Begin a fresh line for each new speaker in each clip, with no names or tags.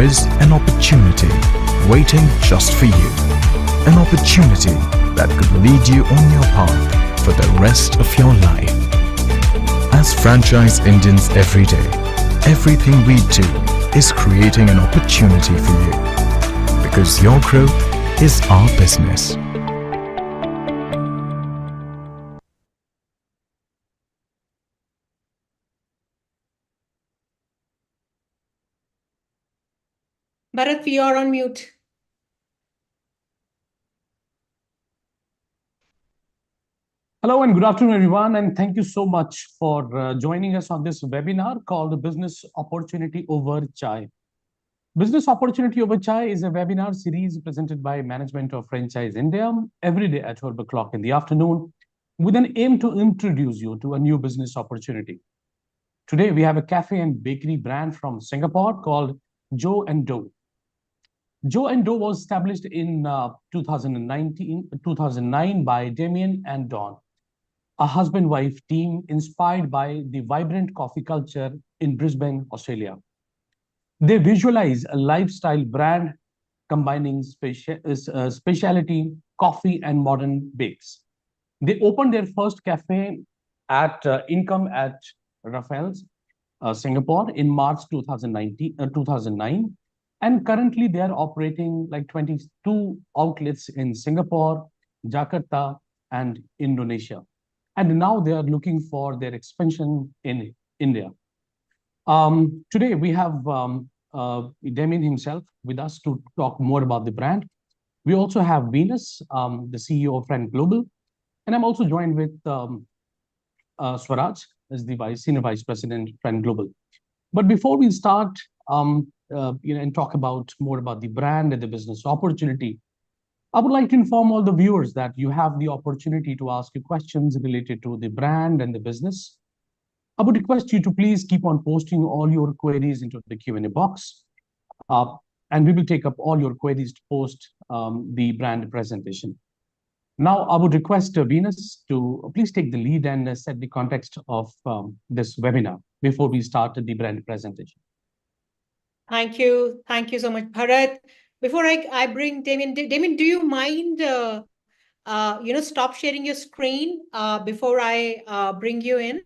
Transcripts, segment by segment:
is an opportunity waiting just for you. An opportunity that could lead you on your path for the rest of your life. As franchise Indians every day, everything we do is creating an opportunity for you. Because your growth is our business.
Bharat, you are on mute.
Hello and good afternoon, everyone, and thank you so much for joining us on this webinar called Business Opportunity Over Chai. Business Opportunity Over Chai is a webinar series presented by Management of Franchise India every day at 12 o'clock in the afternoon with an aim to introduce you to a new business opportunity. Today, we have a cafe and bakery brand from Singapore called Joe and Dough. Joe and Dough was established in 2009 by Damien and Don, a husband-wife team inspired by the vibrant coffee culture in Brisbane, Australia. They visualize a lifestyle brand combining specialty, coffee, and modern bakes. They opened their first cafe at Income at Raffles, Singapore in March 2009. And currently they are operating like 22 outlets in Singapore, Jakarta, and Indonesia. And now they are looking for their expansion in India. Today we have Damien himself with us to talk more about the brand. We also have Venus, the CEO of Friend Global, and I'm also joined with Swaraj as the Senior Vice President, Friend Global. But before we start and talk about more about the brand and the business opportunity, I would like to inform all the viewers that you have the opportunity to ask you questions related to the brand and the business. I would request you to please keep on posting all your queries into the Q&A box, and we will take up all your queries to post the brand presentation. Now, I would request Venus to please take the lead and set the context of this webinar before we start the brand presentation.
Thank you. Thank you so much, Bharat. Before I bring Damien, Damien, do you mind, stop sharing your screen before I bring you in?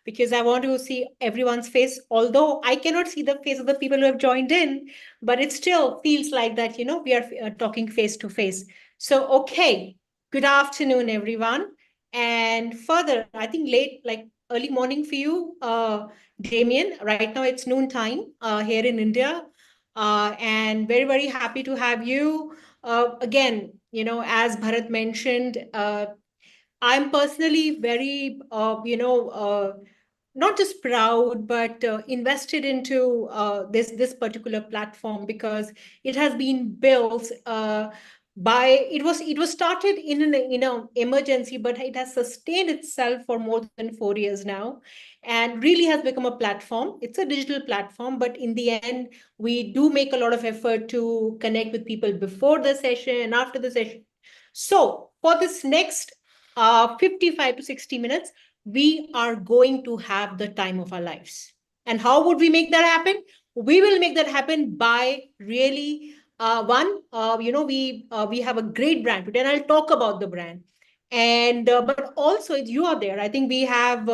Because I want to see everyone's face, although I cannot see the face of the people who have joined in, but it still feels like that, we are talking face to face. So, okay, good afternoon, everyone. And further, I think early morning for you, Damien. Right now it's noon time here in India. And very, very happy to have you. Again, as Bharat mentioned, I'm personally very, not just proud, but invested into this particular platform because it has been built it was started in an emergency, but it has sustained itself for more than 4 years now, and really has become a platform. It's a digital platform, but in the end, we do make a lot of effort to connect with people before the session and after the session. So for this next 55 to 60 minutes, we are going to have the time of our lives. And how would we make that happen? We will make that happen by really we have a great brand today, and I'll talk about the brand. And but also you are there. I think we have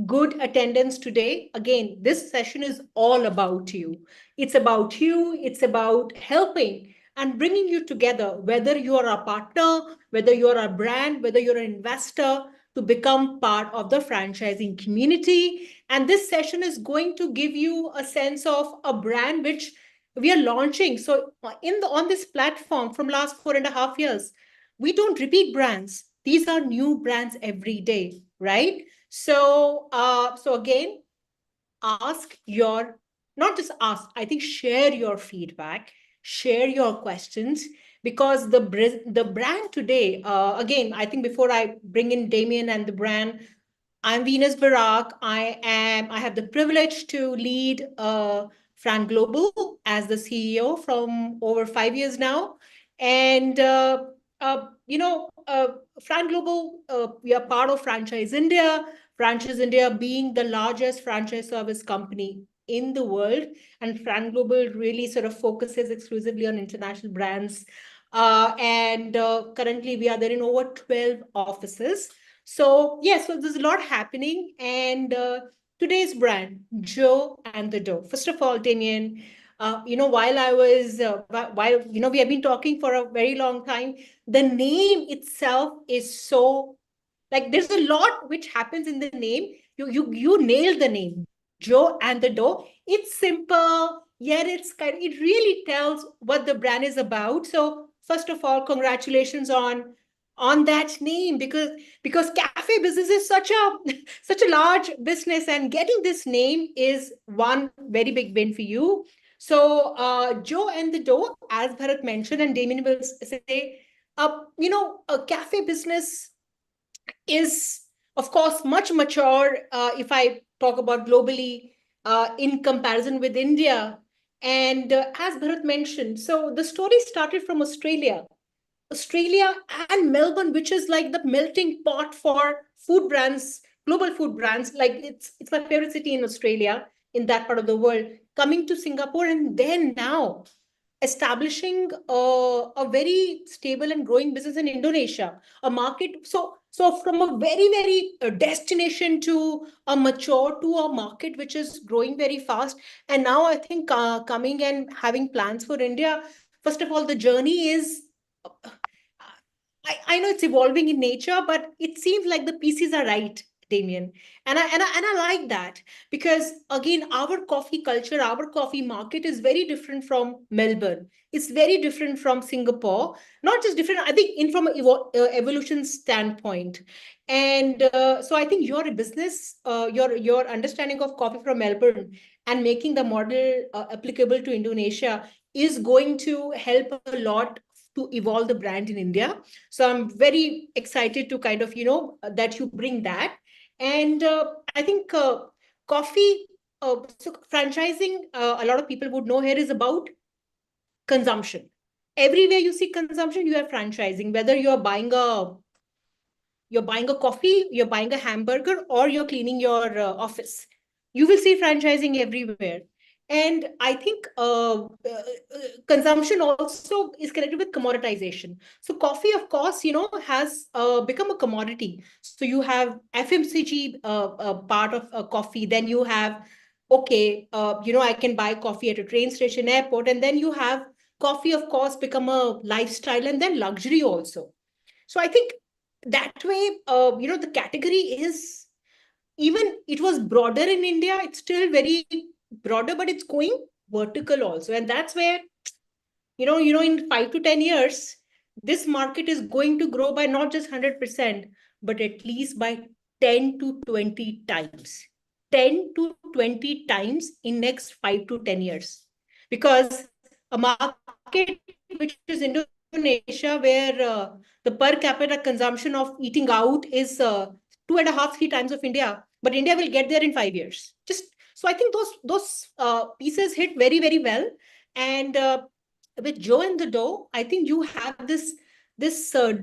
good attendance today. Again, this session is all about you. It's about you. It's about helping and bringing you together, whether you are a partner, whether you are a brand, whether you're an investor, to become part of the franchising community. And this session is going to give you a sense of a brand which we are launching. So on this platform from last 4.5 years, we don't repeat brands. These are new brands every day, right? So again, not just ask, I think share your feedback, share your questions, because the brand today, again, I think before I bring in Damien and the brand, I'm Venus Barak. I have the privilege to lead Fran Global as the CEO from over 5 years now. And, Fran Global, we are part of Franchise India. Franchise India being the largest franchise service company in the world, and Fran Global really sort of focuses exclusively on international brands. And currently we are there in over 12 offices. So yes, so there's a lot happening. And today's brand, Joe and the Dough. First of all, Damien, while I was, while, we have been talking for a very long time, the name itself is so, like, there's a lot which happens in the name. You nailed the name, Joe and the Dough. It's simple, yet it really tells what the brand is about. So first of all, congratulations on that name, because cafe business is such a such a large business, and getting this name is one very big win for you. So Joe and the Dough, as Bharat mentioned, and Damien will say, a cafe business is, of course, much mature, if I talk about globally, in comparison with India. And as Bharat mentioned, so the story started from Australia and Melbourne, which is like the melting pot for food brands, global food brands. Like, it's my favorite city in Australia, in that part of the world. Coming to Singapore, and then now establishing a very stable and growing business in Indonesia, a market. So from a very, very destination to a mature to a market which is growing very fast. And now I think coming and having plans for India. First of all, the journey is, I know it's evolving in nature, but it seems like the pieces are right, Damien. And I like that, because again, our coffee culture, our coffee market is very different from Melbourne. It's very different from Singapore. Not just different, I think, in from an evolution standpoint. And so I think your business, your understanding of coffee from Melbourne and making the model applicable to Indonesia is going to help a lot to evolve the brand in India. So I'm very excited to kind of, that you bring that. And I think coffee, so franchising, a lot of people would know here, is about consumption. Everywhere you see consumption, you are franchising, whether you're buying a coffee, you're buying a hamburger, or you're cleaning your office. You will see franchising everywhere. And I think consumption also is connected with commoditization. So coffee, of course, has become a commodity. So you have FMCG part of coffee. Then you have, okay, I can buy coffee at a train station, airport. And then you have coffee, of course, become a lifestyle, and then luxury also. So I think that way, the category is, even it was broader in India, it's still very broader, but it's going vertical also. And that's where, in 5 to 10 years, this market is going to grow by not just 100%, but at least by 10 to 20 times. 10 to 20 times in next 5 to 10 years. Because a market which is Indonesia, where the per capita consumption of eating out is 2.5, 3 times of India, but India will get there in 5 years. Just so I think those pieces hit very, very well. And with Joe and the Dough, I think you have this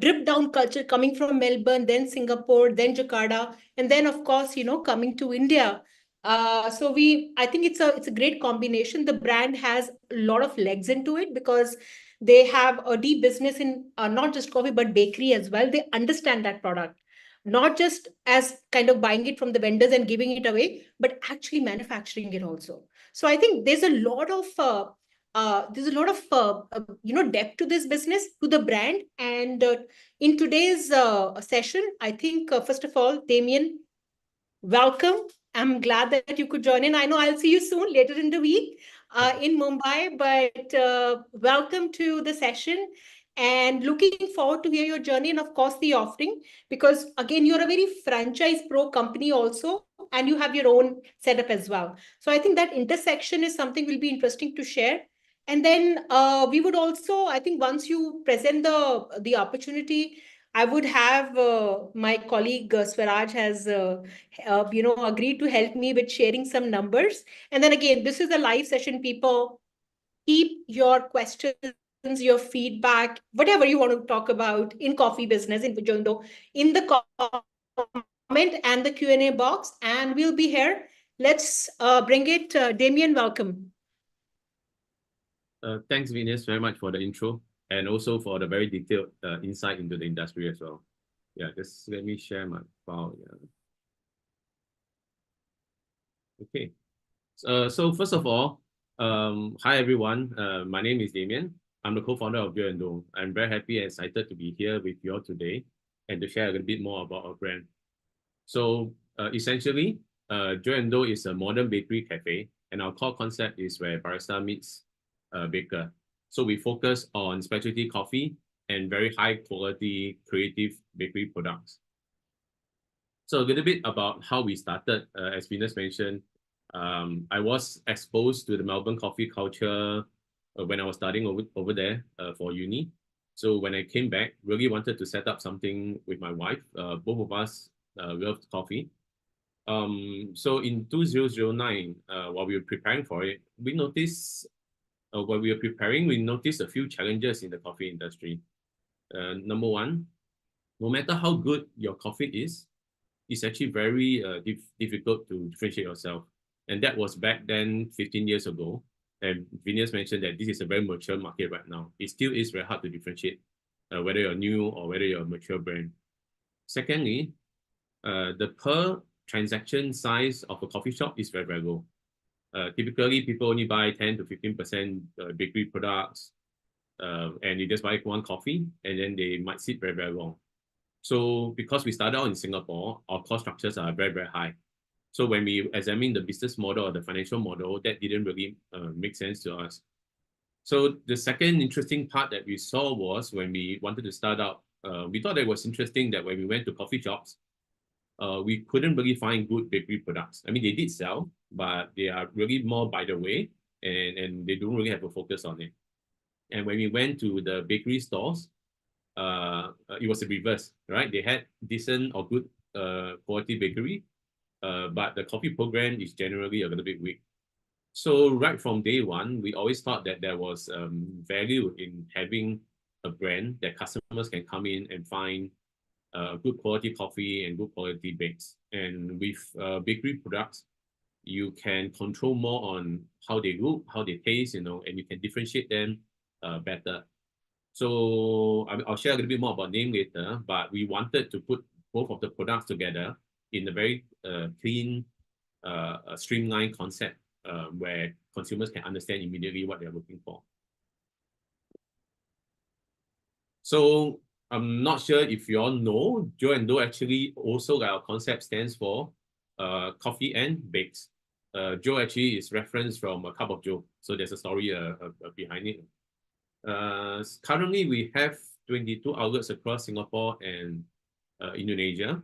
drip down culture coming from Melbourne, then Singapore, then Jakarta, and then, of course, coming to India. So I think it's a great combination. The brand has a lot of legs into it, because they have a deep business in not just coffee but bakery as well. They understand that product, not just as kind of buying it from the vendors and giving it away, but actually manufacturing it also. So I think there's a lot of depth to this business, to the brand. And in today's session, I think, first of all, Damien, welcome. I'm glad that you could join in. I know I'll see you soon, later in the week, in Mumbai, but welcome to the session, and looking forward to hear your journey, and of course the offering, because again, you're a very franchise pro company also, and you have your own setup as well. So I think that intersection is something will be interesting to share. And then we would also, I think, once you present the opportunity, I would have my colleague Swaraj has agreed to help me with sharing some numbers. And then again, this is a live session, people. Keep your questions, your feedback, whatever you want to talk about in coffee business, in Vijondo, in the comment and the Q&A box, and we'll be here. Let's bring it. Damien, welcome.
Thanks, Venus, very much for the intro and also for the very detailed insight into the industry as well. Yeah, just let me share my file. Yeah. Okay. So first of all, hi everyone. My name is Damien. I'm the co-founder of Joe and Do. I'm very happy and excited to be here with you all today and to share a little bit more about our brand. So essentially, Joe and Do is a modern bakery cafe, and our core concept is where barista meets baker. So we focus on specialty coffee and very high quality creative bakery products. So a little bit about how we started, as Venus mentioned, I was exposed to the Melbourne coffee culture when I was studying over there for uni. So when I came back, really wanted to set up something with my wife. Both of us loved coffee. So in 2009, while we were preparing for it, we noticed, while we were preparing, we noticed a few challenges in the coffee industry. Number one, no matter how good your coffee is, it's actually very difficult to differentiate yourself. And that was back then 15 years ago. And Venus mentioned that this is a very mature market right now. It still is very hard to differentiate whether you're new or whether you're a mature brand. Secondly, the per transaction size of a coffee shop is very, very low. Typically, people only buy 10 to 15% bakery products, and they just buy one coffee, and then they might sit very, very long. So because we started out in Singapore, our cost structures are very, very high. So when we examine the business model or the financial model, that didn't really make sense to us. So the second interesting part that we saw was when we wanted to start out, we thought it was interesting that when we went to coffee shops, we couldn't really find good bakery products. I mean, they did sell, but they are really more by the way, and they don't really have a focus on it. And when we went to the bakery stores, it was the reverse, right? They had decent or good quality bakery, but the coffee program is generally a little bit weak. So right from day one, we always thought that there was value in having a brand that customers can come in and find good quality coffee and good quality bakes. And with bakery products, you can control more on how they look, how they taste, and you can differentiate them better. So I'll share a little bit more about name later, but we wanted to put both of the products together in a very clean, streamlined concept where consumers can understand immediately what they're looking for. So I'm not sure if you all know, Joe and Do actually also, like our concept stands for coffee and bakes. Joe actually is referenced from a cup of Joe. So there's a story behind it. Currently, we have 22 outlets across Singapore and Indonesia.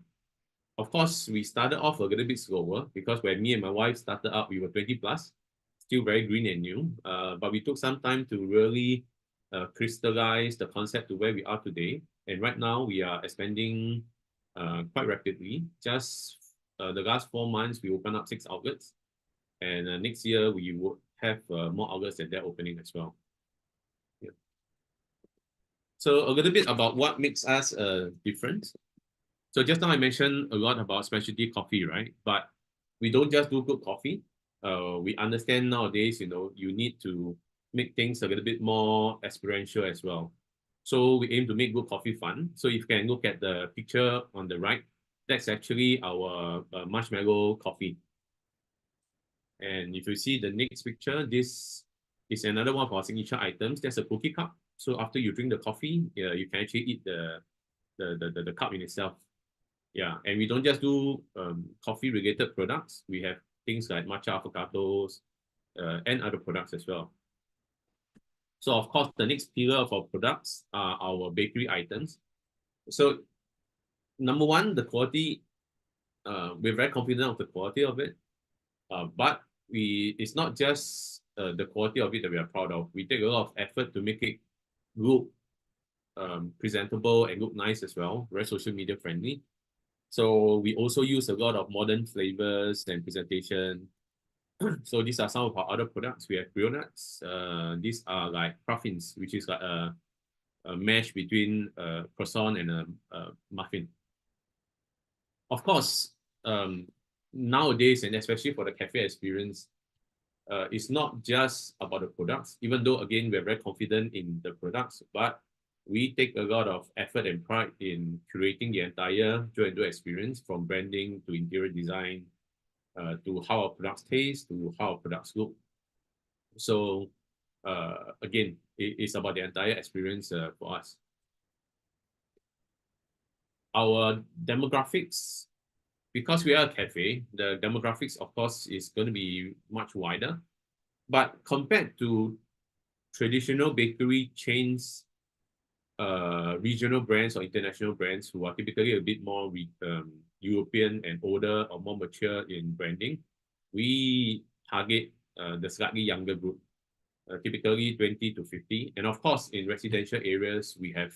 Of course, we started off a little bit slower because when me and my wife started up, we were 20 plus, still very green and new. But we took some time to really crystallize the concept to where we are today. And right now, we are expanding quite rapidly. Just the last 4 months, we opened up 6 outlets. And next year, we would have more outlets than that opening as well. Yeah. So a little bit about what makes us different. So just now I mentioned a lot about specialty coffee, right? But we don't just do good coffee. We understand nowadays, you need to make things a little bit more experiential as well. So we aim to make good coffee fun. So if you can look at the picture on the right, that's actually our marshmallow coffee. And if you see the next picture, this is another one of our signature items. There's a cookie cup. So after you drink the coffee, you can actually eat the cup in itself. Yeah, and we don't just do coffee-related products. We have things like matcha avocados and other products as well. So of course, the next pillar of our products are our bakery items. So number one, the quality, we're very confident of the quality of it. But it's not just the quality of it that we are proud of. We take a lot of effort to make it look presentable and look nice as well, very social media friendly. So we also use a lot of modern flavors and presentation. So these are some of our other products. We have grill nuts. These are like puffins, which is like a mash between a croissant and a muffin. Of course, nowadays, and especially for the cafe experience, it's not just about the products, even though, again, we're very confident in the products, but we take a lot of effort and pride in curating the entire Joe & Dough experience, from branding to interior design, to how our products taste, to how our products look. So again, it's about the entire experience for us. Our demographics, because we are a cafe, the demographics, of course, is going to be much wider. But compared to traditional bakery chains, regional brands or international brands who are typically a bit more European and older or more mature in branding, we target the slightly younger group, typically 20 to 50. And of course, in residential areas, we have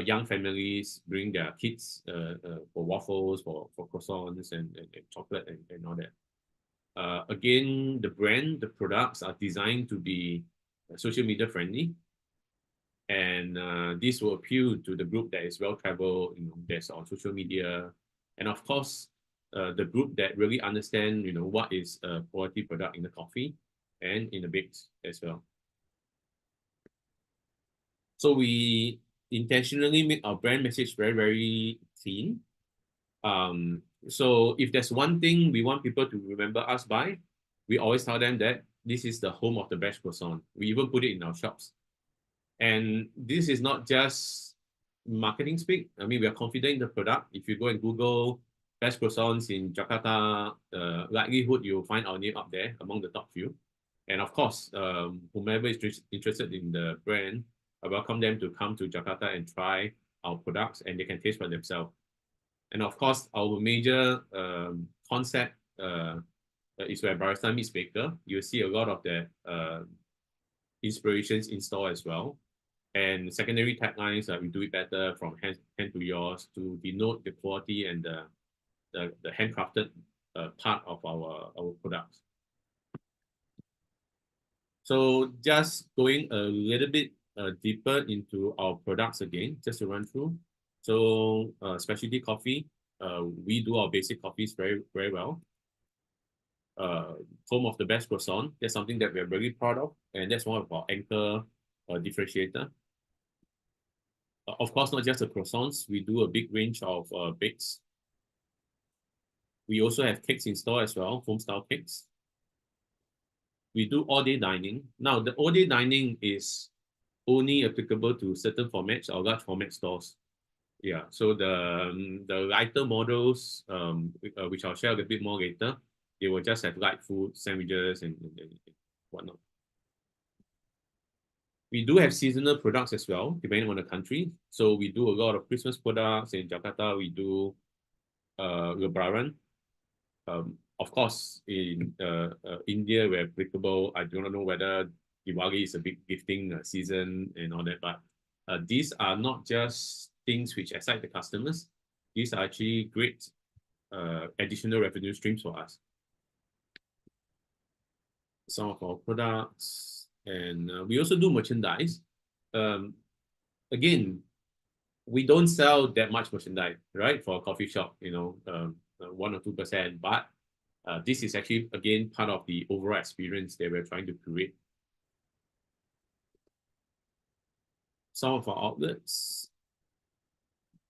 young families bring their kids for waffles, for croissants and chocolate and all that. Again, the brand, the products are designed to be social media friendly. And this will appeal to the group that is well-traveled, that's on social media. And of course, the group that really understand, what is a quality product in the coffee and in the bakes as well. So we intentionally make our brand message very, very clean. So if there's one thing we want people to remember us by, we always tell them that this is the home of the best croissant. We even put it in our shops. And this is not just marketing speak. I mean, we are confident in the product. If you go and Google best croissants in Jakarta, likelihood you'll find our name up there among the top few. And of course, whomever is interested in the brand, I welcome them to come to Jakarta and try our products, and they can taste for themselves. And of course, our major concept is where barista meets baker. You'll see a lot of the inspirations in store as well. And secondary taglines, we do it better, from hand to yours, to denote the quality and the handcrafted part of our products. So just going a little bit deeper into our products again, just to run through. So specialty coffee, we do our basic coffees very, very well. Home of the best croissant, that's something that we're very proud of, and that's one of our anchor differentiator. Of course, not just the croissants, we do a big range of bakes. We also have cakes in store as well, home-style cakes. We do all-day dining. Now, the all-day dining is only applicable to certain formats or large format stores. Yeah, so the lighter models, which I'll share a little bit more later, they will just have light food, sandwiches, and whatnot. We do have seasonal products as well, depending on the country. So we do a lot of Christmas products. In Jakarta, we do Lebaran. Of course, in India, where applicable, I do not know whether Diwali is a big gifting season and all that, but these are not just things which excite the customers. These are actually great additional revenue streams for us. Some of our products, and we also do merchandise. Again, we don't sell that much merchandise, right? For a coffee shop, 1 or 2%, but this is actually, again, part of the overall experience that we're trying to create. Some of our outlets.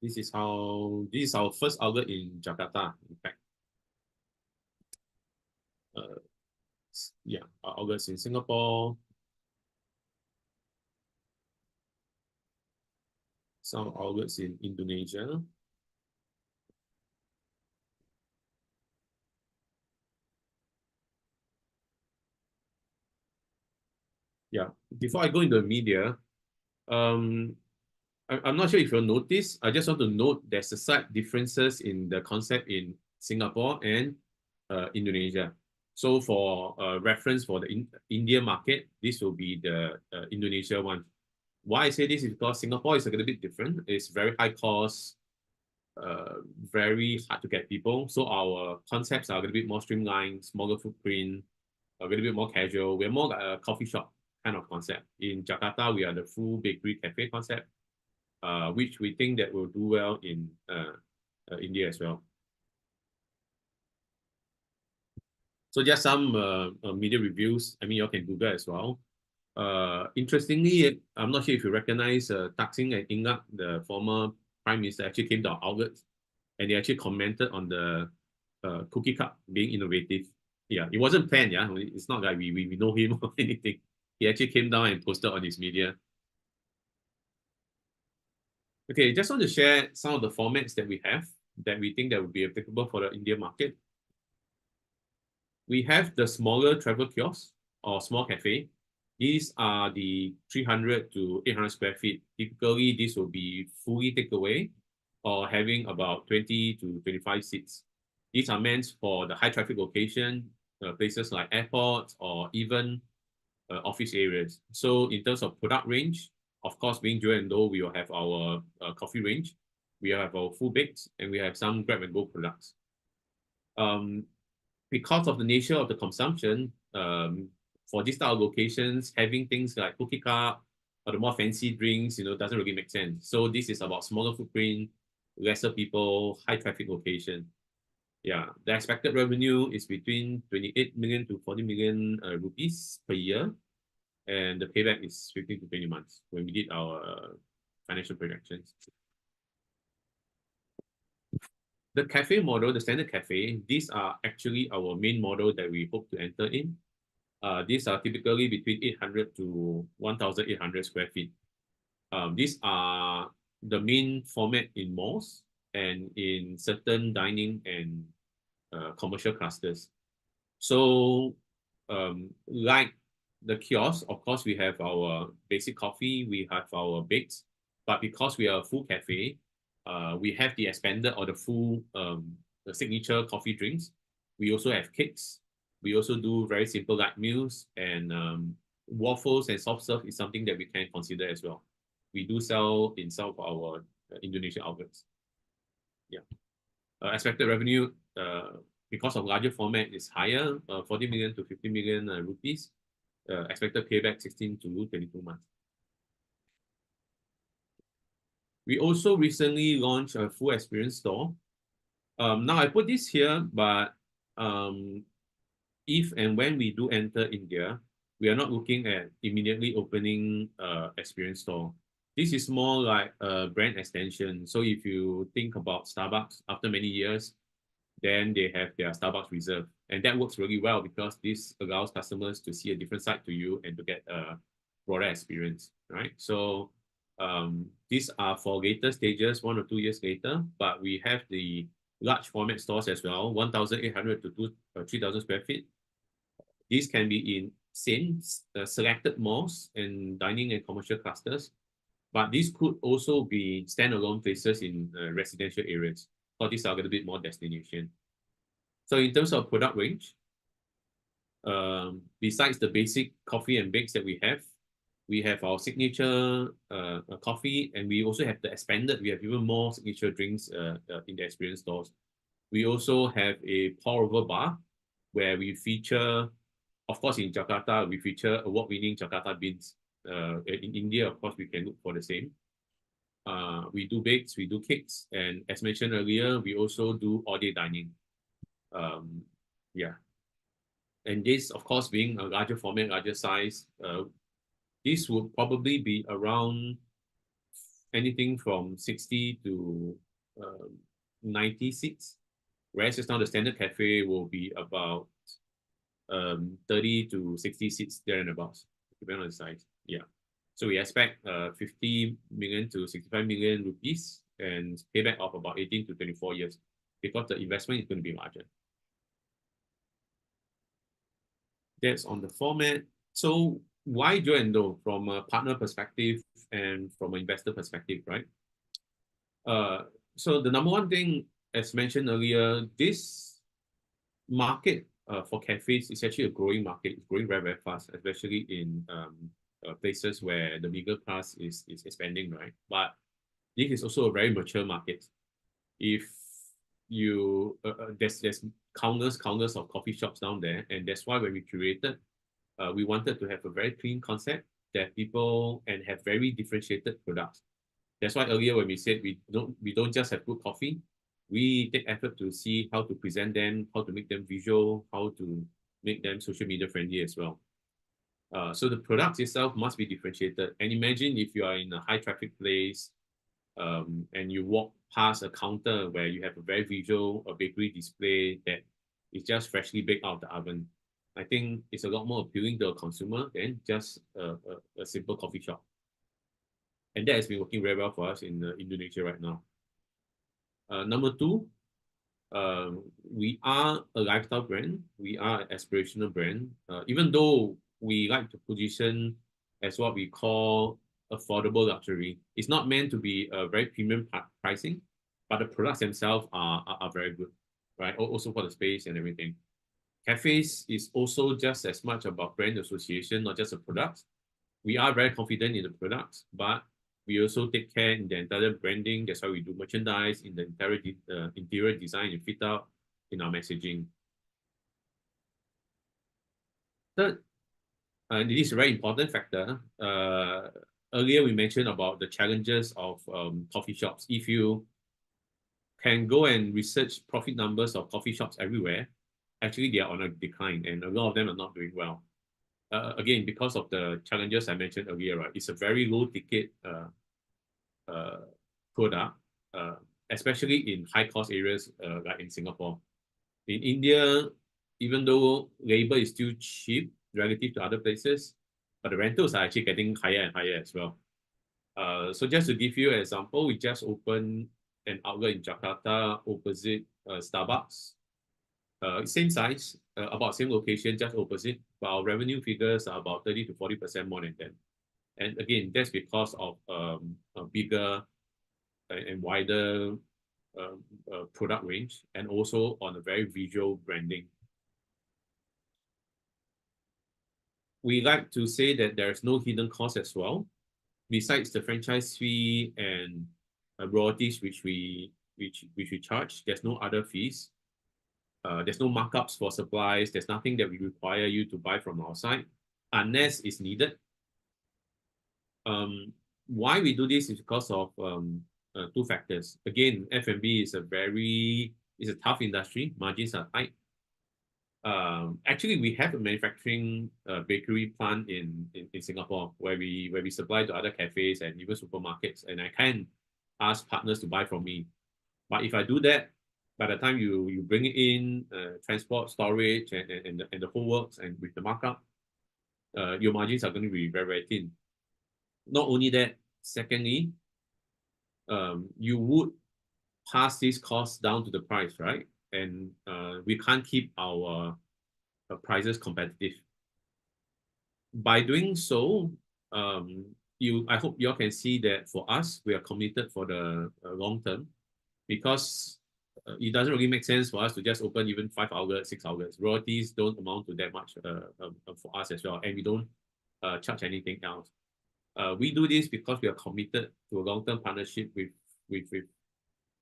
This is our first outlet in Jakarta, in fact. Yeah, our outlets in Singapore. Some outlets in Indonesia. Yeah, before I go into the media, I'm not sure if you'll notice, I just want to note there's a slight differences in the concept in Singapore and Indonesia. So for reference for the India market, this will be the Indonesia one. Why I say this is because Singapore is a little bit different. It's very high cost, very hard to get people. So our concepts are a little bit more streamlined, smaller footprint, a little bit more casual. We're more like a coffee shop kind of concept. In Jakarta, we are the full bakery cafe concept, which we think that will do well in India as well. So just some media reviews. I mean, you can Google as well. Interestingly, I'm not sure if you recognize Thaksin and Ingak, the former prime minister, actually came to our outlets and they actually commented on the cookie cup being innovative. Yeah, it wasn't planned. Yeah, it's not like we know him or anything. He actually came down and posted on his media. Okay, just want to share some of the formats that we have that we think that would be applicable for the India market. We have the smaller travel kiosk or small cafe. These are the 300 to 800 square feet. Typically, this will be fully takeaway or having about 20 to 25 seats. These are meant for the high traffic location, places like airports or even office areas. So in terms of product range, of course, being Joe and Dough, we will have our coffee range. We have our full bakes and we have some grab and go products. Because of the nature of the consumption, for these style of locations, having things like cookie cup or the more fancy drinks, doesn't really make sense. So this is about smaller footprint, lesser people, high traffic location. Yeah, the expected revenue is between 28 million to 40 million rupees per year. And the payback is 15 to 20 months when we did our financial projections. The cafe model, the standard cafe, these are actually our main model that we hope to enter in. These are typically between 800 to 1,800 square feet. These are the main format in malls and in certain dining and commercial clusters. So like the kiosk, of course, we have our basic coffee, we have our bakes, but because we are a full cafe, we have the expanded or the full the signature coffee drinks. We also have cakes. We also do very simple light meals, and waffles and soft serve is something that we can consider as well. We do sell in some of our Indonesian outlets. Yeah. Expected revenue, because of larger format, is higher, 40 million to 50 million rupees. Expected payback 16 to 22 months. We also recently launched a full experience store. Now I put this here, but if and when we do enter India, we are not looking at immediately opening experience store. This is more like a brand extension. So if you think about Starbucks, after many years, then they have their Starbucks Reserve. And that works really well because this allows customers to see a different side to you and to get a broader experience, right? So these are for later stages, 1 or 2 years later, but we have the large format stores as well, 1,800 to 3,000 square feet. These can be in selected malls and dining and commercial clusters, but these could also be standalone places in residential areas. So these are a little bit more destination. So in terms of product range, besides the basic coffee and bakes that we have our signature coffee, and we also have the expanded, we have even more signature drinks in the experience stores. We also have a pour-over bar where we feature, of course, in Jakarta, we feature award-winning Jakarta beans. In India, of course, we can look for the same. We do bakes, we do cakes, and as mentioned earlier, we also do all-day dining. Yeah. And this, of course, being a larger format, larger size, this would probably be around anything from 60 to 90 seats, whereas just now the standard cafe will be about 30 to 60 seats there and abouts, depending on the size. Yeah. So we expect 50 million to 65 million rupees and payback of about 18 to 24 years because the investment is going to be larger. That's on the format. So why Joe and Dough from a partner perspective and from an investor perspective, right? So the number one thing, as mentioned earlier, this market for cafes is actually a growing market. It's growing very, very fast, especially in places where the middle class is expanding, right? But this is also a very mature market. If you there's countless of coffee shops down there, and that's why when we curated, we wanted to have a very clean concept that people and have very differentiated products. That's why earlier when we said we don't just have good coffee, we take effort to see how to present them, how to make them visual, how to make them social media friendly as well. So the product itself must be differentiated. And imagine if you are in a high traffic place, and you walk past a counter where you have a very visual bakery display that is just freshly baked out of the oven. I think it's a lot more appealing to a consumer than just a simple coffee shop. And that has been working very well for us in Indonesia right now. Number two, we are a lifestyle brand. We are an aspirational brand. Even though we like to position as what we call affordable luxury, it's not meant to be a very premium pricing, but the products themselves are very good, right? Also for the space and everything. Cafes is also just as much about brand association, not just a product. We are very confident in the products, but we also take care in the entire branding. That's why we do merchandise in the interior design and fit out in our messaging. Third, and this is a very important factor. Earlier we mentioned about the challenges of coffee shops. If you can go and research profit numbers of coffee shops everywhere, actually they are on a decline, and a lot of them are not doing well. Again, because of the challenges I mentioned earlier, right? It's a very low ticket product, especially in high cost areas like in Singapore. In India, even though labor is still cheap relative to other places, but the rentals are actually getting higher and higher as well. So just to give you an example, we just opened an outlet in Jakarta opposite Starbucks. Same size, about same location, just opposite, but our revenue figures are about 30 to 40% more than them. And again, that's because of a bigger and wider product range, and also on a very visual branding. We like to say that there's no hidden cost as well. Besides the franchise fee and royalties which we charge, there's no other fees. There's no markups for supplies. There's nothing that we require you to buy from our side unless it's needed. Why we do this is because of two factors. Again, F&B is a tough industry. Margins are tight. Actually, we have a manufacturing bakery plant in Singapore where we supply to other cafes and even supermarkets, and I can ask partners to buy from me. But if I do that, by the time you bring it in, transport, storage, and the whole works, and with the markup, your margins are going to be very, very thin. Not only that, secondly, you would pass these costs down to the price, right? And we can't keep our prices competitive. By doing so, I hope you all can see that for us, we are committed for the long term, because it doesn't really make sense for us to just open even 5 outlets, 6 outlets. Royalties don't amount to that much for us as well, and we don't charge anything else. We do this because we are committed to a long-term partnership with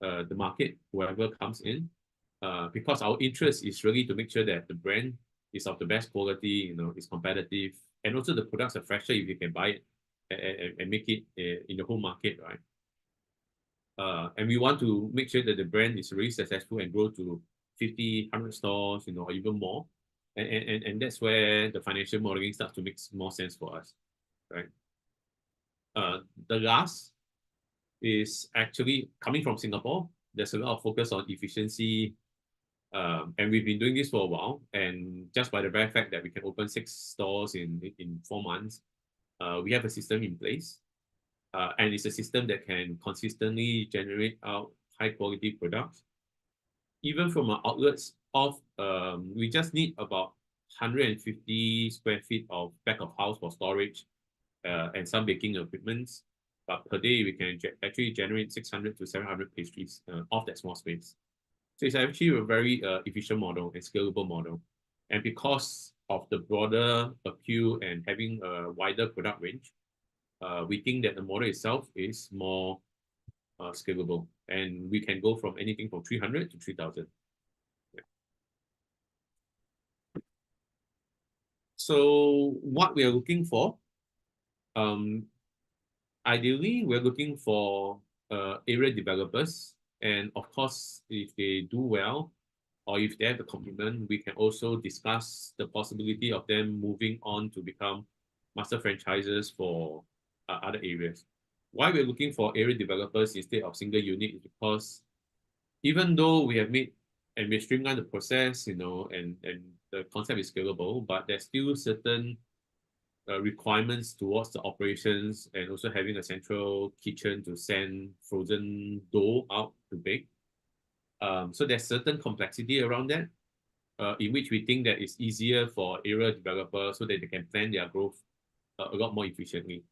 the market, whoever comes in, because our interest is really to make sure that the brand is of the best quality, is competitive, and also the products are fresher if you can buy it and make it in the whole market, right? And we want to make sure that the brand is really successful and grow to 50, 100 stores, or even more. And that's where the financial modeling starts to make more sense for us, right? The last is actually coming from Singapore. There's a lot of focus on efficiency, and we've been doing this for a while. And just by the very fact that we can open 6 stores in 4 months, we have a system in place. And it's a system that can consistently generate out high quality products. Even from our outlets we just need about 150 square feet of back of house for storage and some baking equipment. But per day, we can actually generate 600 to 700 pastries off that small space. So it's actually a very efficient model and scalable model. And because of the broader appeal and having a wider product range, we think that the model itself is more scalable, and we can go from anything from 300 to 3,000. Yeah. So what we are looking for, ideally, we're looking for area developers, and of course, if they do well, or if they have the commitment, we can also discuss the possibility of them moving on to become master franchises for other areas. Why we're looking for area developers instead of single unit is because even though we have made and we streamlined the process, and the concept is scalable, but there's still certain requirements towards the operations and also having a central kitchen to send frozen dough out to bake. So there's certain complexity around that, in which we think that it's easier for area developers so that they can plan their growth a lot more efficiently.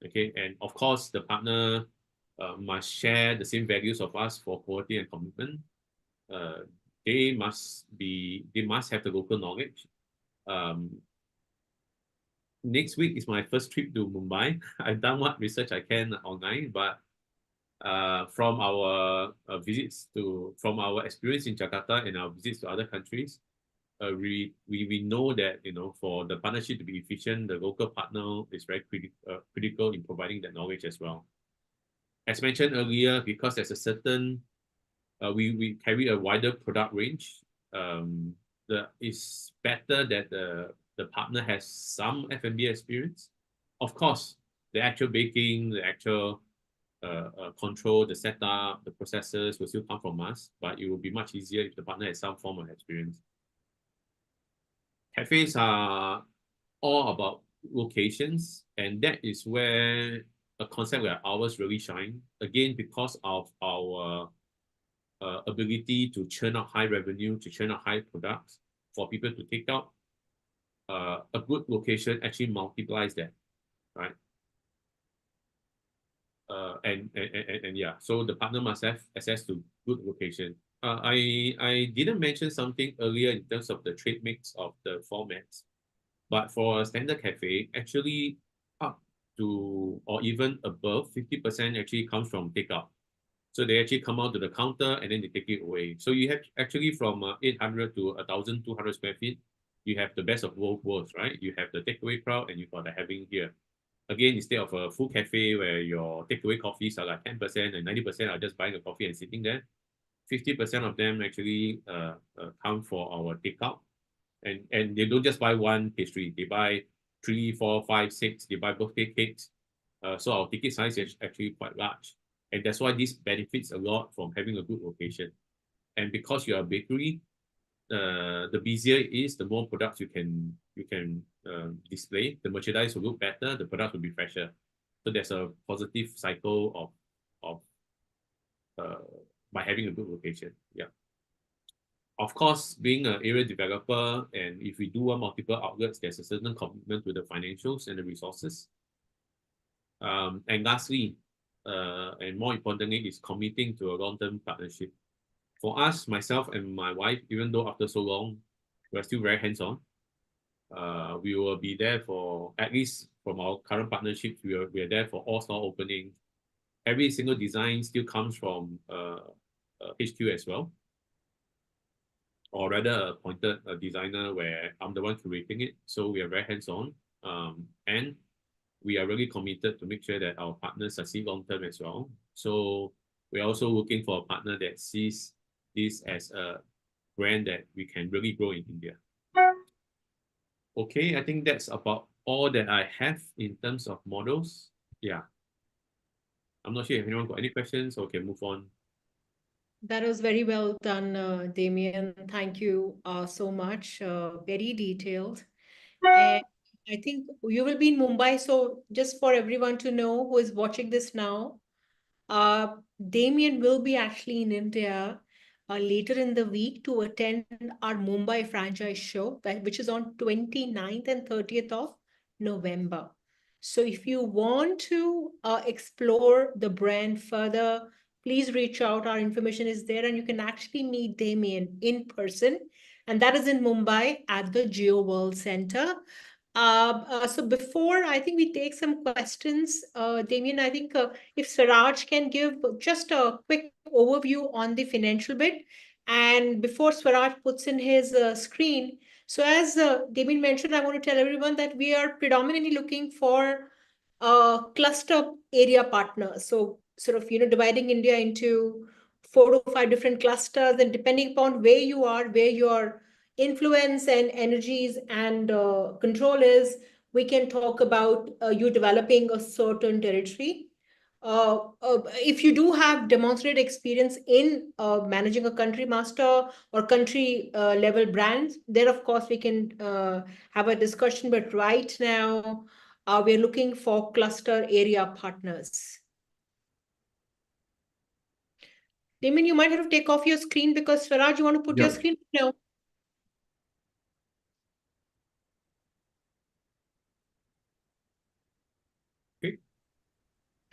Okay, and of course, the partner must share the same values of us for quality and commitment. They must have the local knowledge. Next week is my first trip to Mumbai. I've done what research I can online, but from our from our experience in Jakarta and our visits to other countries, we know that for the partnership to be efficient, the local partner is very critical in providing that knowledge as well. As mentioned earlier, because there's a certain we carry a wider product range. It's better that the partner has some F&B experience. Of course, the actual baking, the actual control, the setup, the processes will still come from us, but it will be much easier if the partner has some form of experience. Cafes are all about locations, and that is where a concept like ours really shine. Again, because of our ability to churn out high revenue, to churn out high products for people to take out. A good location actually multiplies that, right? And yeah, so the partner must have access to good location. I didn't mention something earlier in terms of the trade mix of the formats, but for a standard cafe, actually up to or even above 50% actually comes from takeout. So they actually come out to the counter and then they take it away. So you have actually from 800 to 1,200 square feet, you have the best of both worlds, right? You have the takeaway crowd and you got the having here. Again, instead of a full cafe where your takeaway coffees are like 10% and 90% are just buying a coffee and sitting there, 50% of them actually come for our takeout. And they don't just buy one pastry, they buy 3, 4, 5, 6, they buy birthday cakes. So our ticket size is actually quite large. And that's why this benefits a lot from having a good location. And because you're a bakery, the busier it is, the more products you can display. The merchandise will look better, the products will be fresher. So there's a positive cycle of by having a good location. Yeah. Of course, being an area developer, and if we do want multiple outlets, there's a certain commitment to the financials and the resources. And lastly, and more importantly, is committing to a long-term partnership. For us, myself and my wife, even though after so long, we're still very hands-on. We will be there for, at least from our current partnerships, we are there for all store openings. Every single design still comes from HQ as well, or rather appointed a designer where I'm the one curating it. So we are very hands-on, and we are really committed to make sure that our partners succeed long-term as well. So we're also looking for a partner that sees this as a brand that we can really grow in India. Okay, I think that's about all that I have in terms of models. Yeah. I'm not sure if anyone got any questions or can move on.
That was very well done, Damien. Thank you so much. Very detailed. And I think you will be in Mumbai. So just for everyone to know who is watching this now, Damien will be actually in India later in the week to attend our Mumbai franchise show, which is on 29th and 30th of November. So if you want to explore the brand further, please reach out. Our information is there and you can actually meet Damien in person. And that is in Mumbai at the Geo World Center. So before I think we take some questions, Damien, I think if Swaraj can give just a quick overview on the financial bit. And before Swaraj puts in his screen, so as Damien mentioned, I want to tell everyone that we are predominantly looking for cluster area partners. So sort of, dividing India into 4 to 5 different clusters, and depending upon where you are, where your influence and energies and control is, we can talk about you developing a certain territory. If you do have demonstrated experience in managing a country master or country level brands, then of course we can have a discussion. But right now, we're looking for cluster area partners. Damien, you might have to take off your screen because Swaraj, you want to put your screen? No.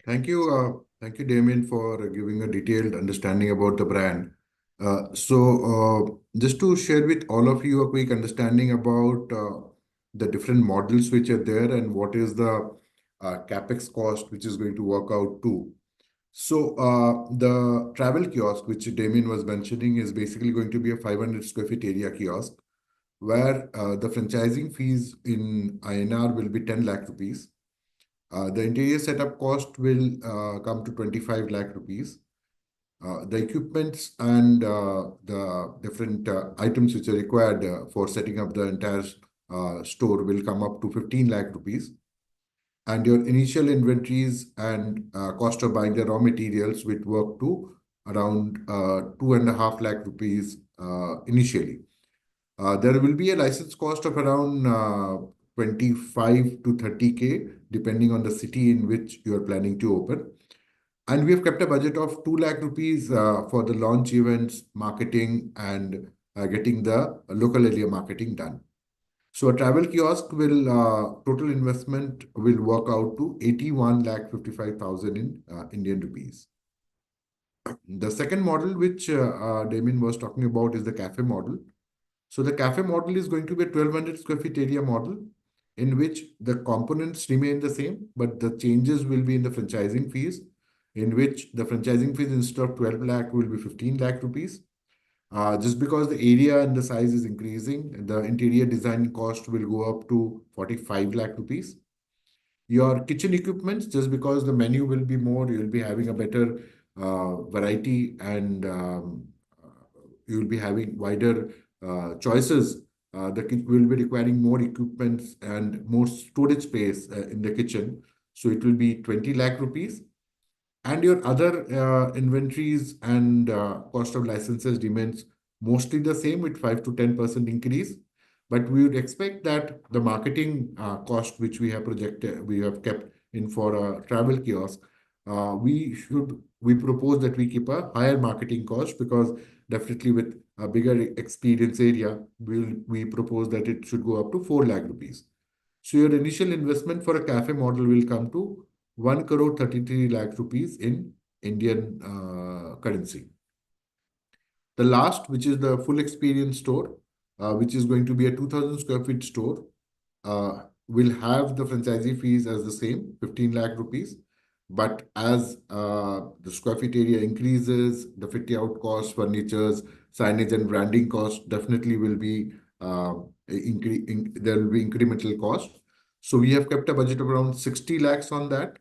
Thank you, Damien, for giving a detailed understanding about the brand. Just to share with all of you a quick understanding about the different models which are there and what is the capex cost which is going to work out to. The travel kiosk, which Damien was mentioning, is basically going to be a 500 square feet area kiosk where the franchising fees in INR will be 10 lakh rupees. The interior setup cost will come to 25 lakh rupees. The equipments and the different items which are required for setting up the entire store will come up to 15 lakh rupees. And your initial inventories and cost of buying the raw materials will work to around 2.5 lakh rupees initially. There will be a license cost of around 25 to 30K, depending on the city in which you are planning to open. And we have kept a budget of 2 lakh rupees for the launch events, marketing, and getting the local area marketing done. So a travel kiosk will total investment will work out to 81 lakh 55,000 in Indian rupees. The second model, which Damien was talking about, is the cafe model. So the cafe model is going to be a 1200 square feet area model in which the components remain the same, but the changes will be in the franchising fees, in which the franchising fees instead of 12 lakh will be 15 lakh rupees. Just because the area and the size is increasing, the interior design cost will go up to 45 lakh rupees. Your kitchen equipments, just because the menu will be more, you'll be having a better variety and you'll be having wider choices. Will be requiring more equipments and more storage space in the kitchen. So it will be 20 lakh rupees. And your other inventories and cost of licenses remains mostly the same with 5 to 10% increase. But we would expect that the marketing cost, which we have projected, we have kept in for a travel kiosk, we propose that we keep a higher marketing cost because definitely with a bigger experience area, we propose that it should go up to 4 lakh rupees. So your initial investment for a cafe model will come to 1 crore 33 lakh rupees in Indian currency. The last, which is the full experience store, which is going to be a 2000 square feet store, will have the franchisee fees as the same, 15 lakh rupees. But as the square feet area increases, the fit out costs, furnitures, signage and branding costs definitely will be there will be incremental cost. So we have kept a budget of around 60 lakhs on that.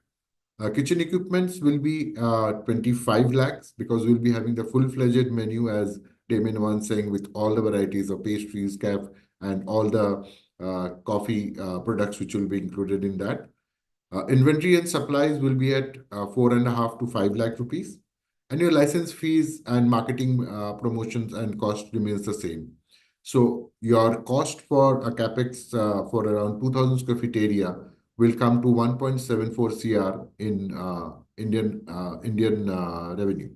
Kitchen equipments will be 25 lakhs because we'll be having the full-fledged menu, as Damien was saying, with all the varieties of pastries, cafe, and all the coffee products which will be included in that. Inventory and supplies will be at 4.5 to 5 lakh rupees. And your license fees and marketing promotions and cost remains the same. So your cost for a capex for around 2000 square feet area will come to 1.74 CR in Indian revenue.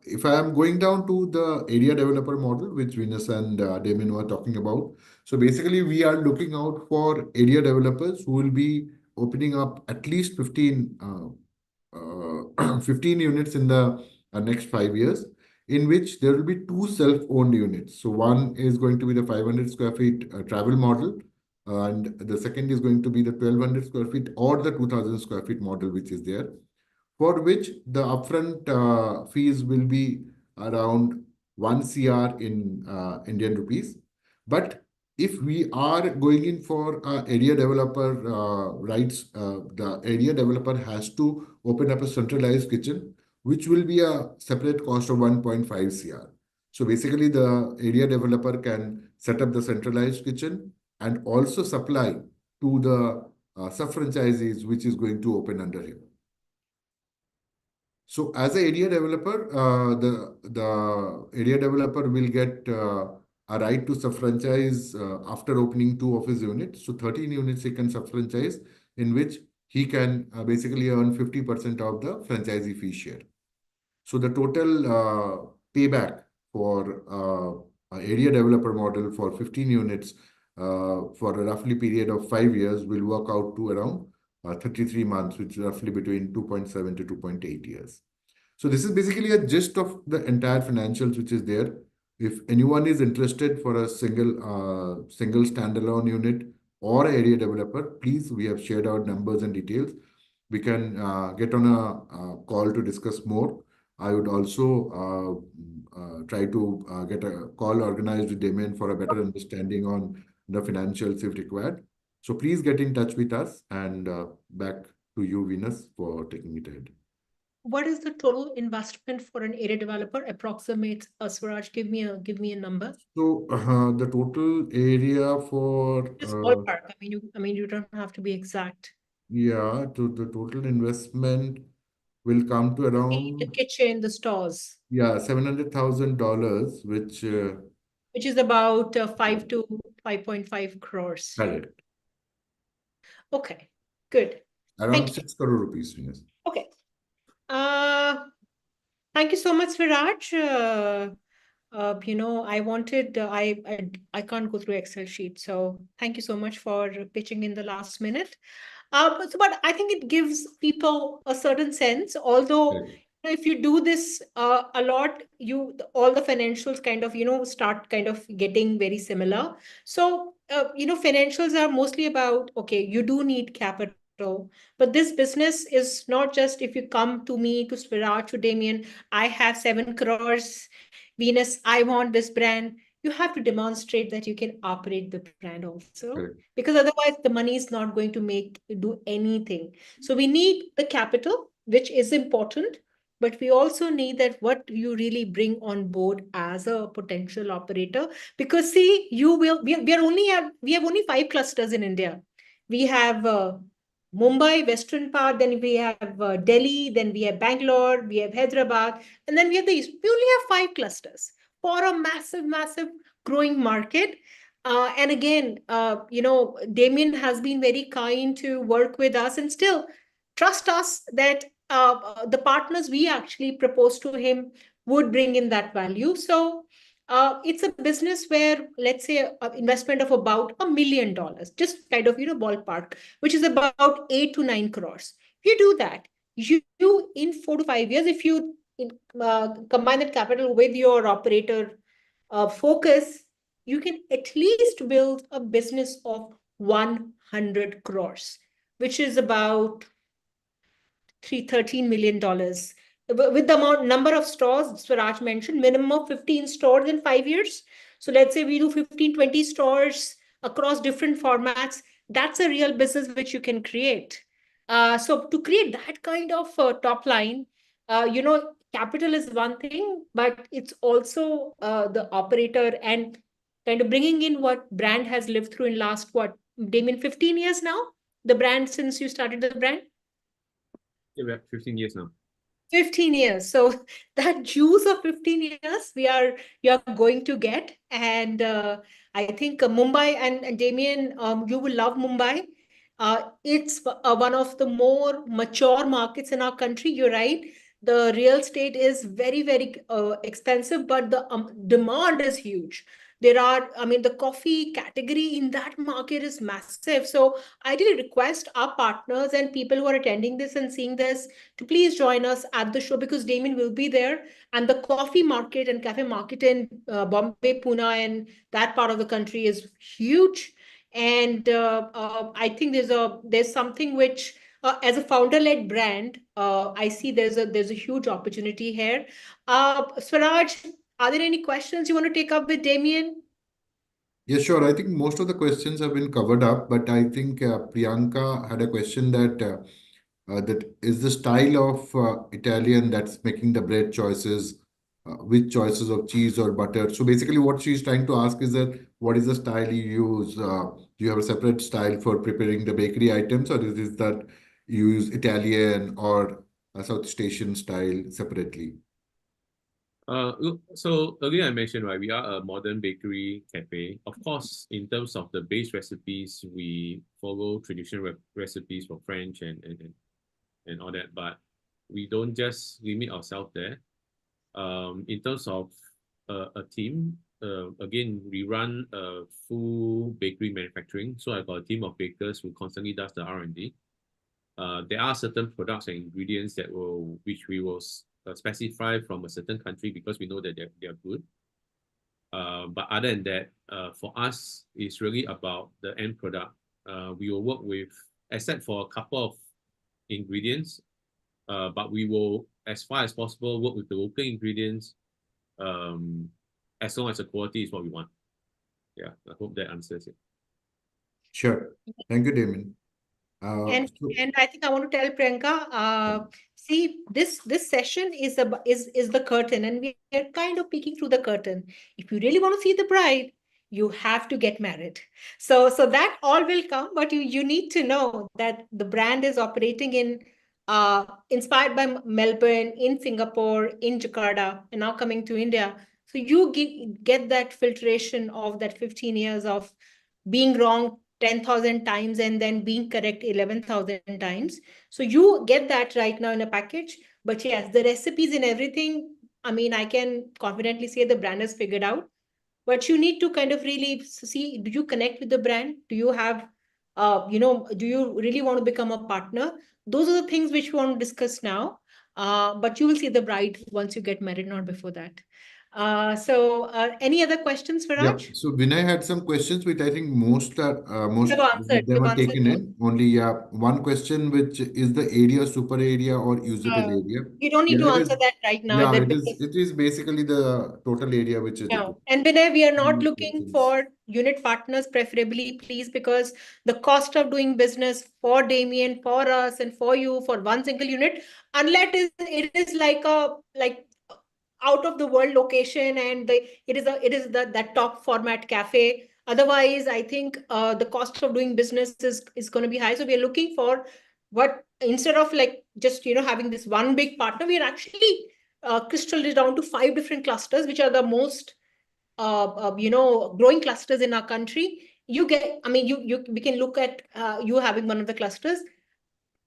If I am going down to the area developer model, which Venus and Damien were talking about, so basically we are looking out for area developers who will be opening up at least 15 units in the next 5 years, in which there will be 2 self-owned units. So one is going to be the 500 square feet travel model, and the second is going to be the 1200 square feet or the 2000 square feet model, which is there, for which the upfront fees will be around 1 CR in Indian rupees. But if we are going in for area developer rights, the area developer has to open up a centralized kitchen which will be a separate cost of 1.5 crore. So basically, the area developer can set up the centralized kitchen and also supply to the sub-franchisees, which is going to open under him. So as a area developer, the area developer will get a right to sub-franchise after opening 2 of his units. So 13 units he can sub-franchise, in which he can basically earn 50% of the franchisee fee share. So the total payback for an area developer model for 15 units for a roughly period of 5 years will work out to around 33 months, which is roughly between 2.7 to 2.8 years. So this is basically a gist of the entire financials which is there. If anyone is interested for a single standalone unit or area developer, please, we have shared our numbers and details. We can get on a call to discuss more. I would also try to get a call organized with Damien for a better understanding on the financials if required. So please get in touch with us, and back to you, Venus, for taking it ahead.
What is the total investment for an area developer? Approximate, Swaraj, give me a number.
So the total area for
Just ballpark. I mean, you don't have to be exact.
yeah, to the total investment will come to
The
around
kitchen, the stores,
$700,000,
which is about 5 to 5.5 crores.
correct,
Okay, good.
around
Thank you.
6 crore rupees. Yes.
Okay. Thank you so much, Viraj. I wanted, I can't go through Excel sheet. So thank you so much for pitching in the last minute. But I think it gives people a certain sense, although
Correct.
if you do this a lot, all the financials kind of, start kind of getting very similar. So, financials are mostly about, okay, you do need capital, but this business is not just if you come to me, to Sviraj, to Damien, I have 7 crores, Venus, I want this brand. You have to demonstrate that you can operate the brand also,
Correct.
because otherwise the money is not going to do anything. So we need the capital, which is important, but we also need that what you really bring on board as a potential operator. Because see, we have only 5 clusters in India. We have Mumbai, western part, then we have Delhi, then we have Bangalore, we have Hyderabad, and then we have the east. We only have 5 clusters for a massive growing market. And again, Damien has been very kind to work with us and still trust us that the partners we actually proposed to him would bring in that value. So it's a business where, let's say, an investment of about $1 million, just kind of, ballpark, which is about 8 to 9 crores. If you do that, you in 4 to 5 years, if you combine that capital with your operator focus, you can at least build a business of 100 crores, which is about $13 million. With the number of stores, Swaraj mentioned, minimum of 15 stores in 5 years. So let's say we do 15, 20 stores across different formats. That's a real business which you can create. So to create that kind of top line, capital is one thing, but it's also the operator and kind of bringing in what brand has lived through in last, Damien, 15 years now? The brand, since you started the brand?
Yeah, we have 15 years now.
15 years. So that juice of 15 years you're going to get. And I think Mumbai and Damien, you will love Mumbai. It's one of the more mature markets in our country. You're right. The real estate is very expensive, but the demand is huge. The coffee category in that market is massive. So I really request our partners and people who are attending this and seeing this to please join us at the show, because Damien will be there. And the coffee market and cafe market in Bombay, Pune, and that part of the country is huge. And I think there's something which, as a founder-led brand, I see there's a huge opportunity here. Swaraj, are there any questions you want to take up with Damien?
Yeah, sure. I think most of the questions have been covered up, but I think Priyanka had a question that that is the style of Italian that's making the bread choices, which choices of cheese or butter. So basically, what she's trying to ask is that what is the style you use? Do you have a separate style for preparing the bakery items, or is it that you use Italian or a Southeast Asian style separately?
Look, so earlier I mentioned, right, we are a modern bakery cafe. Of course, in terms of the base recipes, we follow traditional recipes for French and all that, but we don't just limit ourselves there. In terms of a team, again, we run a full bakery manufacturing. So I got a team of bakers who constantly does the R&D. There are certain products and ingredients which we will specify from a certain country because we know that they're good. But other than that, for us, it's really about the end product. We will work with, except for a couple of ingredients, but we will, as far as possible, work with the local ingredients, as long as the quality is what we want. Yeah, I hope that answers it.
Sure. Thank you, Damien.
And I think I want to tell Priyanka, see, this session is the curtain, and we are kind of peeking through the curtain. If you really want to see the bride, you have to get married. So that all will come, but you need to know that the brand is operating inspired by Melbourne, in Singapore, in Jakarta, and now coming to India. So you get that filtration of that 15 years of being wrong 10,000 times and then being correct 11,000 times. So you get that right now in a package. But yes, the recipes and everything, I mean, I can confidently say the brand has figured out. But you need to kind of really see, do you connect with the brand? Do you have, do you really want to become a partner? Those are the things which we want to discuss now. But you will see the bride once you get married, not before that. Any other questions,
Yeah,
Viraj?
so Vinay had some questions which I think most
You've answered.
of them
You've
are
answered
taken
those.
in. Only one question, which is the area, super area or usable
Uh,
area.
you don't need
Yeah,
to
it
answer
is.
that right now.
Yeah,
That
it is.
because
It is basically the total area which is required.
no. And Vinay, we are not
More
looking
questions.
for unit partners, preferably, please, because the cost of doing business for Damien, for us, and for you for one single unit, unless it is like out of the world location and it is that top format cafe. Otherwise, I think the cost of doing business is going to be high. So we are looking for what instead of like just having this one big partner, we are actually crystalled it down to 5 different clusters, which are the most growing clusters in our country. I mean, we can look at you having one of the clusters.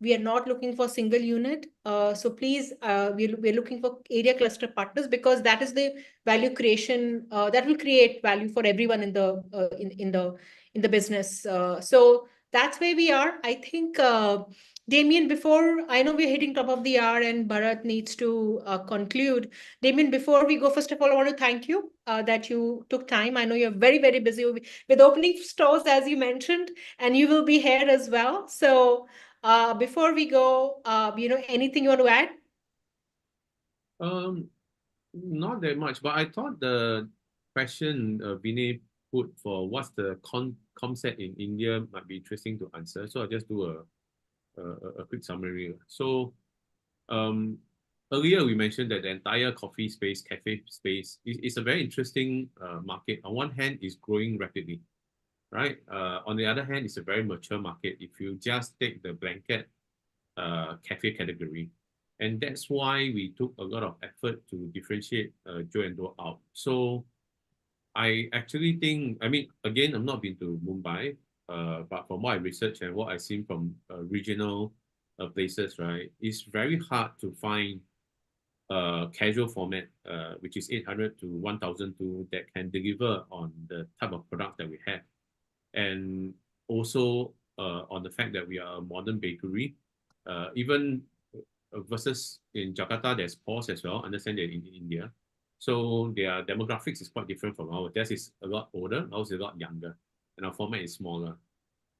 We are not looking for single unit. So please, we're looking for area cluster partners because that is the value creation that will create value for everyone in the business. So that's where we are. I think, Damien, before I know we're hitting top of the hour and Bharat needs to conclude. Damien, before we go, first of all, I want to thank you that you took time. I know you're very, very busy with opening stores, as you mentioned, and you will be here as well. So before we go, anything you want to add?
Not that much, but I thought the question Vinay put for what's the concept in India might be interesting to answer. So I'll just do a quick summary. So earlier we mentioned that the entire coffee space, cafe space is a very interesting market. On one hand, it's growing rapidly, right? On the other hand, it's a very mature market. If you just take the blanket cafe category. And that's why we took a lot of effort to differentiate Joe and Dough out. So I actually think, I mean, again, I'm not been to Mumbai, but from what I researched and what I've seen from regional places, right, it's very hard to find casual format, which is 800 to 1002 that can deliver on the type of product that we have. And also on the fact that we are a modern bakery, even versus in Jakarta, there's POS as well. Understand that in India. So their demographics is quite different from ours. Theirs is a lot older, ours is a lot younger, and our format is smaller.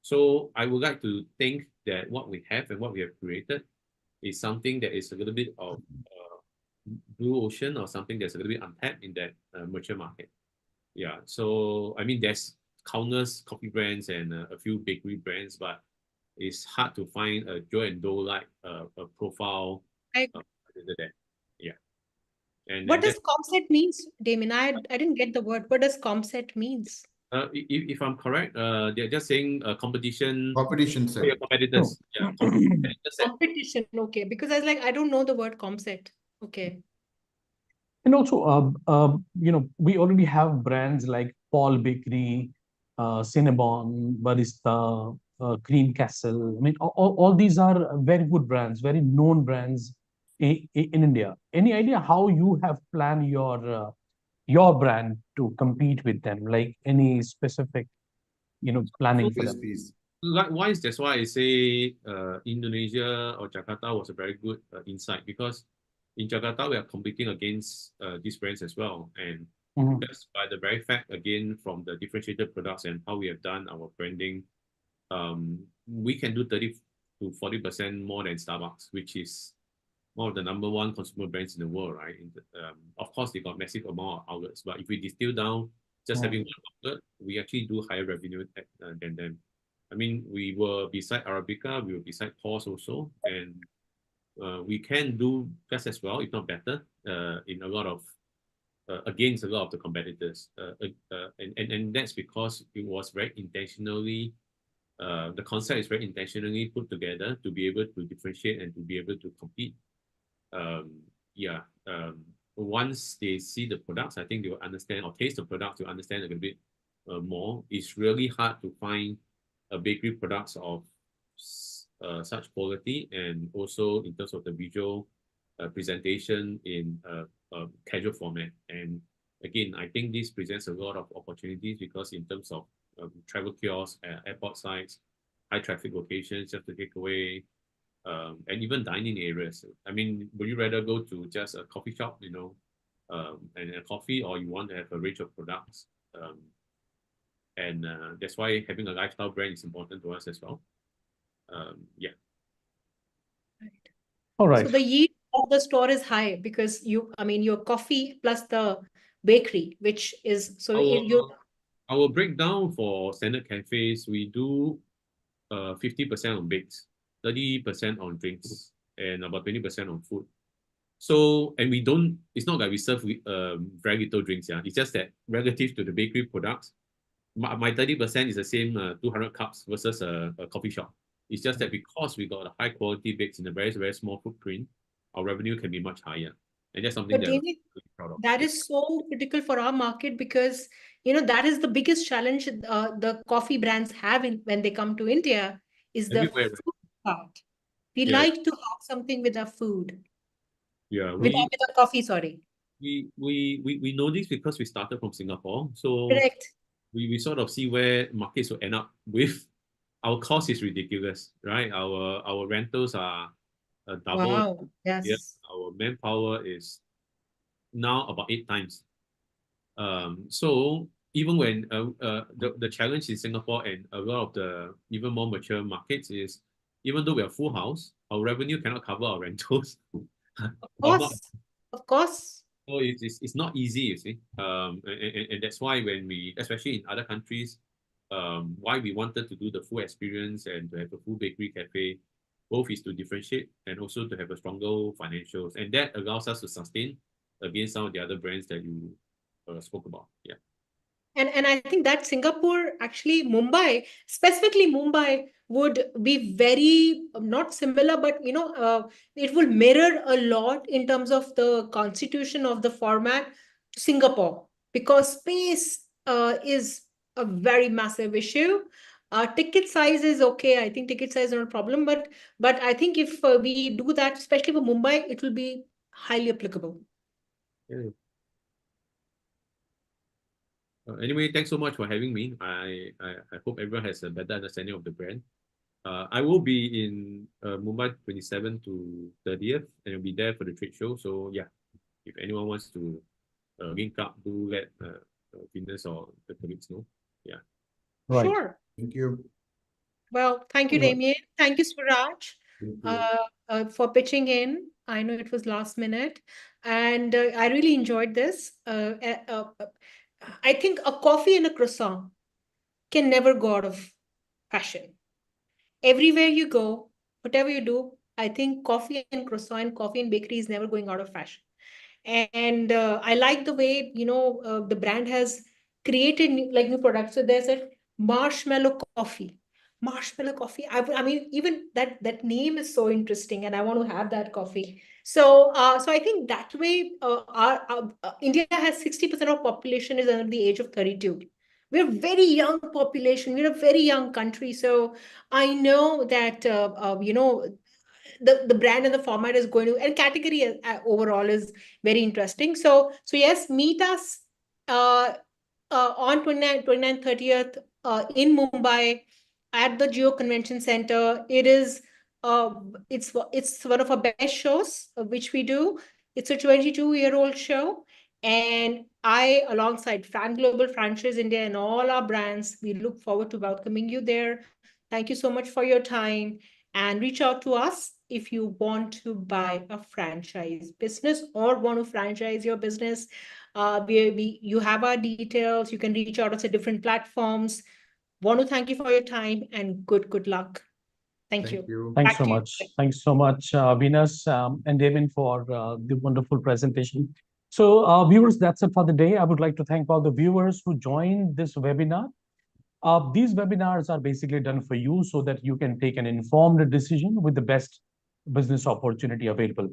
So I would like to think that what we have and what we have created is something that is a little bit of blue ocean or something that's a little bit untapped in that mature market. Yeah. So I mean, there's countless coffee brands and a few bakery brands, but it's hard to find a Joe and Doe like a profile
I,
there. Yeah.
what
And
does
that,
comset means, Damien? I didn't get the word. What does comset means?
if I'm correct, they're just saying competition
Competition
for
set.
your competitors. Yeah, competitor set.
Competition, okay. Because I was like, I don't know the word comset. Okay.
And also, we already have brands like Paul Bakery, Cinnabon, Barista, Cream Castle. I mean, all these are very good brands, very known brands in India. Any idea how you have planned your brand to compete with them? Like any specific, planning for them?
USPs.
Likewise, that's why I say Indonesia or Jakarta was a very good insight, because in Jakarta we are competing against these brands as well, and
Mhm.
just by the very fact, again, from the differentiated products and how we have done our branding, we can do 30 to 40% more than Starbucks, which is one of the number one consumer brands in the world, right? Of course, they got massive amount of outlets, but if we distill down just having one outlet, we actually do higher revenue than them. I mean, we were beside Arabica, we were beside Pause also, and we can do just as well, if not better, in a lot of against a lot of the competitors, and that's because it was very intentionally. The concept is very intentionally put together to be able to differentiate and to be able to compete. Yeah. Once they see the products, I think they will understand, or taste the products, to understand a little bit more. It's really hard to find a bakery products of such quality, and also in terms of the visual presentation in a casual format. And again, I think this presents a lot of opportunities, because in terms of travel kiosks, airport sites, high traffic locations, just to take away, and even dining areas. I mean, would you rather go to just a coffee shop, and a coffee, or you want to have a range of products? And that's why having a lifestyle brand is important to us as well. Yeah.
All right.
So the yield of the store is high because your coffee plus the bakery, which is so
Our,
you
our breakdown for standard cafes, we do 50% on bakes, 30% on drinks, and about 20% on food. So, and we don't, it's not like we serve very little drinks. Yeah. It's just that relative to the bakery products, my 30% is the same 200 cups versus a coffee shop. It's just that because we got a high quality bakes in a very, very small footprint, our revenue can be much higher. And that's something
but
that we're
David,
really proud of.
that is so critical for our market because that is the biggest challenge the coffee brands have when they come to India is the
Everywhere.
food part. We
Yeah.
like to have something with our food.
Yeah.
With our coffee, sorry.
We know this because we started from Singapore. So
Correct.
we sort of see where markets will end up with. Our cost is ridiculous, right? Our rentals are double.
Wow.
Yeah,
Yes.
our manpower is now about 8 times. So even when the challenge in Singapore and a lot of the even more mature markets is, even though we are full house, our revenue cannot cover our rentals.
Of course. Of course.
So it's not easy, you see. And that's why when we, especially in other countries, why we wanted to do the full experience and to have a full bakery cafe, both is to differentiate and also to have a stronger financials. And that allows us to sustain against some of the other brands that you spoke about. Yeah.
And I think that Singapore, actually Mumbai, specifically Mumbai, would be very not similar, but it will mirror a lot in terms of the constitution of the format to Singapore because space is a very massive issue. Ticket size is okay. I think ticket size is not a problem, but I think if we do that, especially for Mumbai, it will be highly applicable.
Yeah. Anyway, thanks so much for having me. I hope everyone has a better understanding of the brand. I will be in Mumbai 27th to 30th, and I'll be there for the trade show. So yeah, if anyone wants to link up, do let Venus or the colleagues know. Yeah.
Right.
Sure.
Thank you.
Well, thank you,
All right.
Damien. Thank you, Swaraj,
Thank you.
for pitching in. I know it was last minute, and I really enjoyed this. I think a coffee and a croissant can never go out of fashion. everywhere you go, whatever you do, I think coffee and croissant, coffee and bakery is never going out of fashion. And I like the way, the brand has created new products. So there's a marshmallow coffee. Marshmallow coffee. I mean, even that name is so interesting, and I want to have that coffee. So I think that way, India has 60% of population is under the age of 32. We're a very young population. We're a very young country. So I know that the brand and the format is going to, and category overall is very interesting. So yes, meet us uh, on 29th, 30th in Mumbai at the Geo Convention Center. Uh, it's one of our best shows which we do. It's a 22-year-old show, and I, alongside Global Franchise India and all our brands, we look forward to welcoming you there. Thank you so much for your time, and reach out to us if you want to buy a franchise business or want to franchise your business. You have our details. You can reach out us at different platforms. Want to thank you for your time, and good luck. Thank you.
Thank you.
Thanks
Back
so
to you.
much. Thanks so much, Venus and Damon, for the wonderful presentation. So, viewers, that's it for the day. I would like to thank all the viewers who joined this webinar. These webinars are basically done for you so that you can take an informed decision with the best business opportunity available.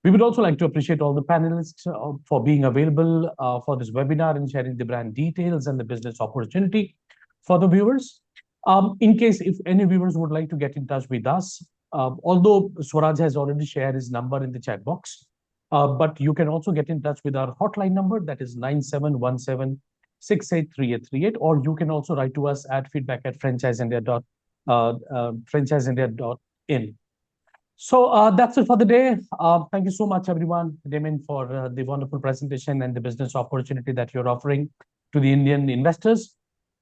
We would also like to appreciate all the panelists for being available for this webinar and sharing the brand details and the business opportunity for the viewers. In case if any viewers would like to get in touch with us, although Swaraj has already shared his number in the chat box, but you can also get in touch with our hotline number, that is 9717 683838, or you can also write to us at feedback@franchiseindia.in. So that's it for the day. Thank you so much, everyone, Damon, for the wonderful presentation and the business opportunity that you're offering to the Indian investors.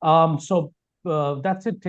So that's it. Take